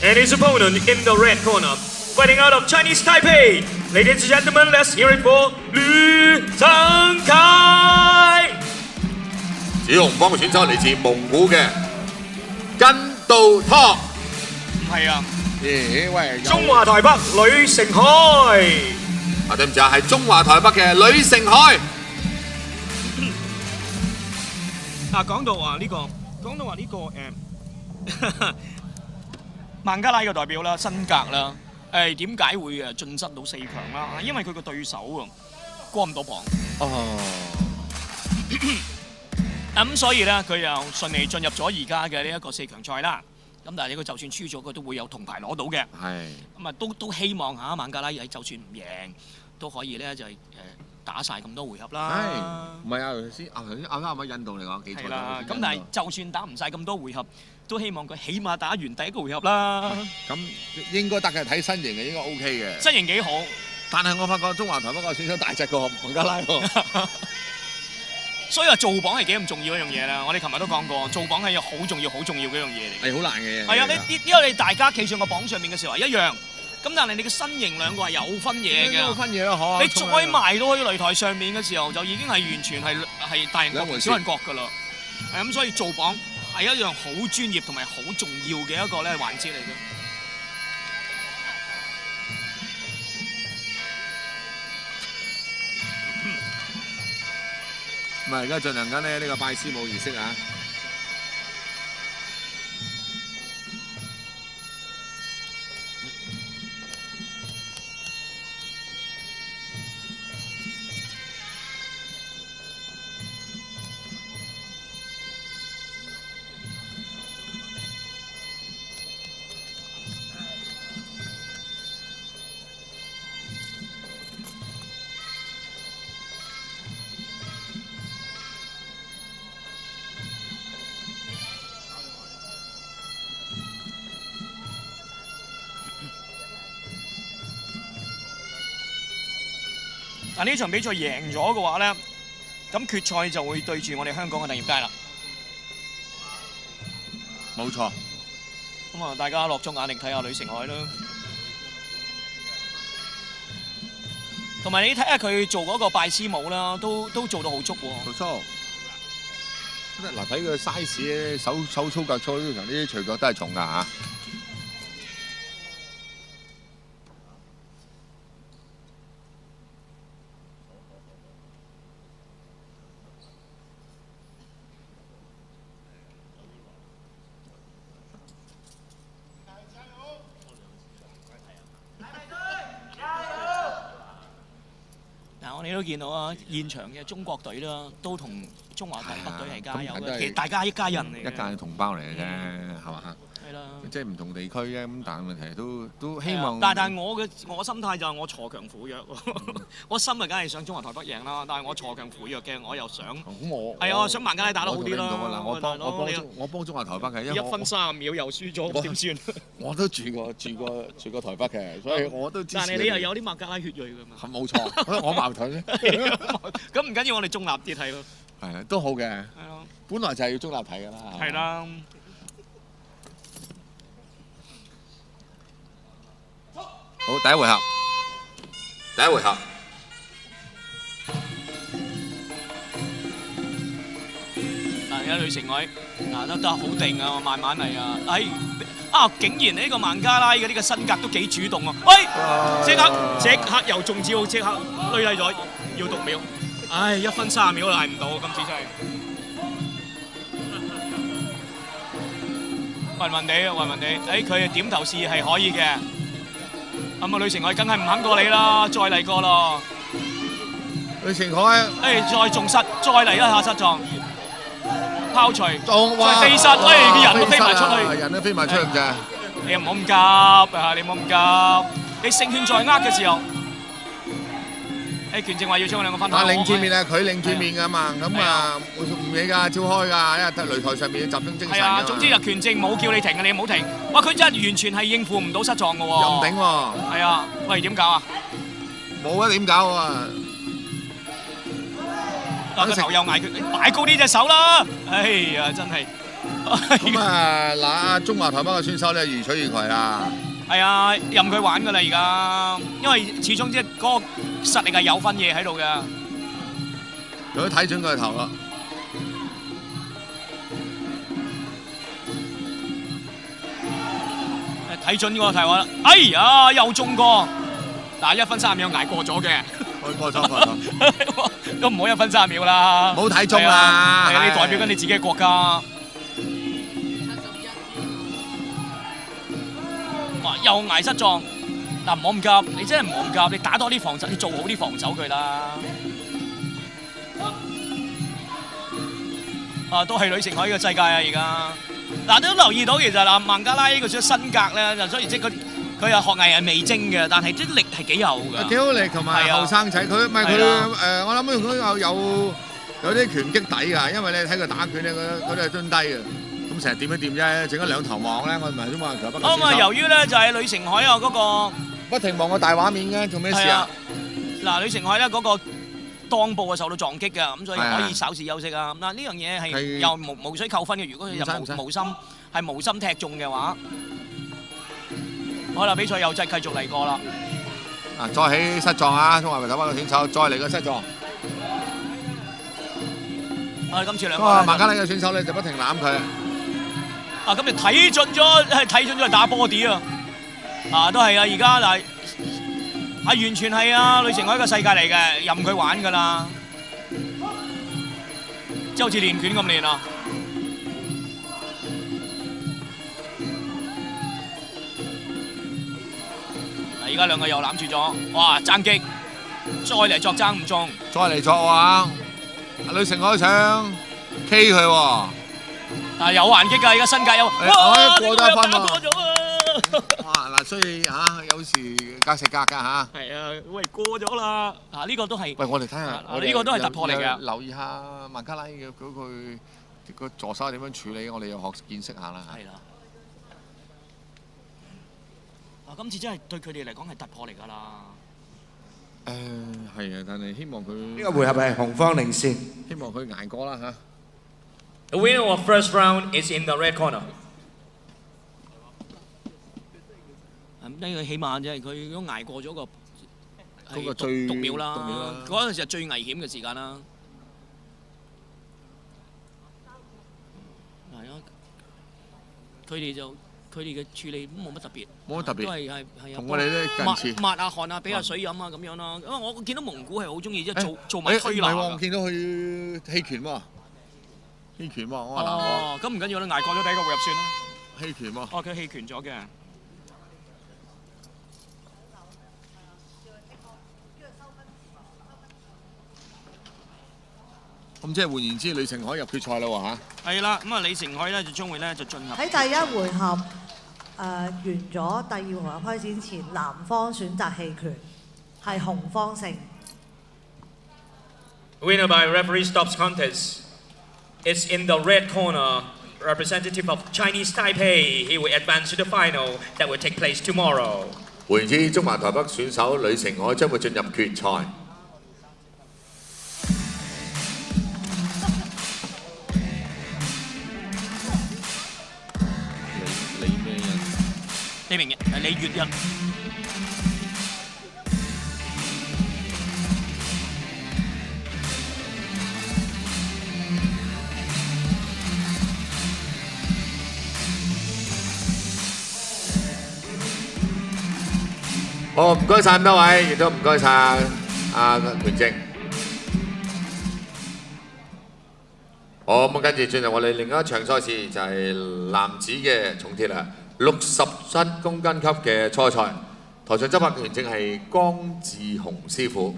And his opponent in the red corner, fighting out of Chinese Taipei. Ladies and gentlemen, let's hear it for Lü Zhengkai。紫紅方嘅選手嚟自蒙古嘅根道湯。係啊。咦喂！中華台北呂成海。啊，對唔住啊，係中華台北嘅呂成海。嗱，講到話呢個孟加拉嘅代表啦，辛格啦，點解會晉身到4強啦？因為佢個對手啊過唔到磅。哦。咁所以咧，佢又順利進入咗而家嘅呢一個4強賽啦。咁但係佢就算輸咗，佢都會有銅牌攞到嘅。係。咁啊，都希望嚇孟加拉就算唔贏，都可以咧就係打晒咁多回合啦。唔係啊，頭先啱啱印度嚟講幾錯。係啦，咁但係就算打唔晒咁多回合，都希望佢起碼打完第一個回合啦。咁應該得嘅，睇身形嘅應該 OK 嘅。身形幾好，但係我發覺中華台北個選手大隻過孟加拉喎。所以話做榜係幾咁重要一樣嘢啦。我哋琴日都講過，做榜係好重要、好重要嘅一樣嘢嚟。係好難嘅嘢。係啊，因為你大家企上個榜上面嘅時候係一樣。咁但係你嘅身形兩個係有分嘢嘅，有分嘢咯，嗬！你再埋到去擂台上面嘅時候，就已經係完全係大人國同小人國㗎啦。咁所以做榜係一樣好專業同埋好重要嘅一個咧環節嚟嘅。咁啊，而家進行緊咧呢個拜師舞儀式啊！嗱，呢場比賽贏咗嘅話咧，咁決賽就會對住我哋香港嘅鄧業佳啦。冇錯。咁啊，大家落足眼力睇下呂成海啦。同埋你睇下佢做嗰個拜師舞啦，都做到好足喎。冇錯。嗱，睇佢 size 咧，手粗腳粗呢啲隨腳都係重㗎嚇。我哋都見到啊，現場嘅中國隊啦，都同中華台北隊係加油嘅。其實大家一家人嚟嘅，一家同胞嚟嘅啫，係嘛？係啦，即係唔同地區啫，咁但係問題都希望。但係我心態就係我鋤強扶弱，我心啊梗係想中華台北贏啦，但係我鋤強扶弱嘅，我又想係啊，想孟加拉打得好啲啦。我幫中華台北嘅，1分30秒又輸咗，點算？我都住過台北嘅，所以我都知。但係你又有啲孟加拉血裔㗎嘛？係冇錯，我矛盾咧。咁唔緊要，我哋中立啲睇咯。係啊，都好嘅。係咯，本來就係要中立睇㗎啦。係啦。好，第一回合。嗱，而家呂成海得好定啊，慢慢嚟啊！竟然呢個孟加拉嘅呢個身格都幾主動啊！即刻又中招，即刻累低咗，要6秒。1分30秒都捱唔到，今次真係暈暈地。佢點頭示意係可以嘅。咁啊，呂成海梗係唔肯過你啦，再嚟過咯。呂成海，再重失，再嚟一下失撞，拋除，再飛失，啲人都飛埋出去，人都飛埋出去咋？你唔好咁急啊！你唔好咁急，你勝券在握嘅時候，權正話要將兩個分開。但領轉面啊，佢領轉面㗎嘛，咁啊唔理㗎，照開㗎，因為擂台上面要集中精神。係啊，總之就權正冇叫你停嘅，你唔好停。哇！佢真係完全係應付唔到失撞嘅喎。任頂喎。係啊，喂，點搞啊？冇啊，點搞啊？個頭又捱佢，擺高啲隻手啦！哎呀，真係〜咁啊嗱，中華台北嘅選手咧如取如攜啦。係啊，任佢玩㗎啦而家，因為始終即係嗰個實力係有分嘢喺度嘅。佢都睇準佢個頭啦。睇準嗰個題話，哎呀又中過，嗱1分30秒捱過咗嘅，過咗，都唔好1分30秒啦，冇睇中啦，係你代表緊你自己嘅國家。哇！又捱失狀，嗱唔好咁急，你真係唔好咁急，你打多啲防守，你做好啲防守佢啦。啊，都係呂成海嘅世界啊！而家嗱都留意到，其實嗱孟加拉呢個小身格咧，就所以即係佢又學藝係未精嘅，但係啲力係幾有㗎。幾好力同埋後生仔，佢唔係佢我諗佢有啲拳擊底㗎，因為你睇佢打拳咧，佢都係蹲低嘅。咁成日掂一掂啫，整咗兩頭望咧，我唔係都冇人強不。咁啊，由於咧就係呂成海啊嗰個不停望個大畫面嘅，做咩事啊？嗱，呂成海咧嗰個當部啊受到撞擊嘅，咁所以可以稍事休息啊。嗱呢樣嘢係又無需扣分嘅，如果佢入無心踢中嘅話，好啦，比賽又再繼續嚟過啦。啊，再起失狀啊！中華台北嘅選手再嚟個失狀。啊，今次兩個孟加拉嘅選手咧就不停攬佢。啊，咁就睇準咗打波啲啊！啊，都係啊！而家嗱係完全係啊，呂成海一個世界嚟嘅，任佢玩㗎啦，即係好似練拳咁練啊！而家兩個又攬住咗，哇！爭擊，再嚟作爭唔中，再嚟作啊！呂成海想 K 佢喎。啊有還擊㗎，而家身價有，哇！過咗一分喎，過咗啊！哇！嗱，所以有時格食格㗎嚇。係啊，喂，過咗啦！啊，呢個都係。喂，我哋睇下，呢個都係突破嚟嘅。留意下孟加拉嘅嗰個助手點樣處理，我哋又學見識下啦。係啦。啊，今次真係對佢哋嚟講係突破嚟㗎啦。係啊，但係希望佢呢個回合係紅方領先，希望佢捱過啦嚇。The winner of first round is in the red corner。咁呢個起碼即係佢如果捱過咗嗰個最讀秒啦，嗰陣時係最危險嘅時間啦。係啊，佢哋嘅處理都冇乜特別，冇乜特別，都係同我哋都近似，抹下汗啊，俾下水飲啊咁樣啦。因為我見到蒙古係好中意即係做埋推拿。唔係喎，我見到佢棄權喎，棄權喎，我話哦，咁唔緊要啦，捱過咗第一個回合算啦。棄權喎。哦，佢棄權咗嘅。咁即係換言之，呂成海入決賽啦喎嚇。係啦，咁啊李成海咧就將會咧就進入。喺第一回合完咗，第二回合開始前，南方選擇棄權，係紅方勝。Winner by referee stops contest. It's in the red corner. Representative of Chinese Taipei. He will advance to the final that will take place tomorrow. 換言之，中華台北選手呂成海將會進入決賽。李明日係李月日。好，唔該曬咁多位，亦都唔該曬阿權正。好，咁跟住進入我哋另一場賽事，就係男子嘅重鐵啦，67公斤級嘅初賽。台上執法權正係江志雄師傅。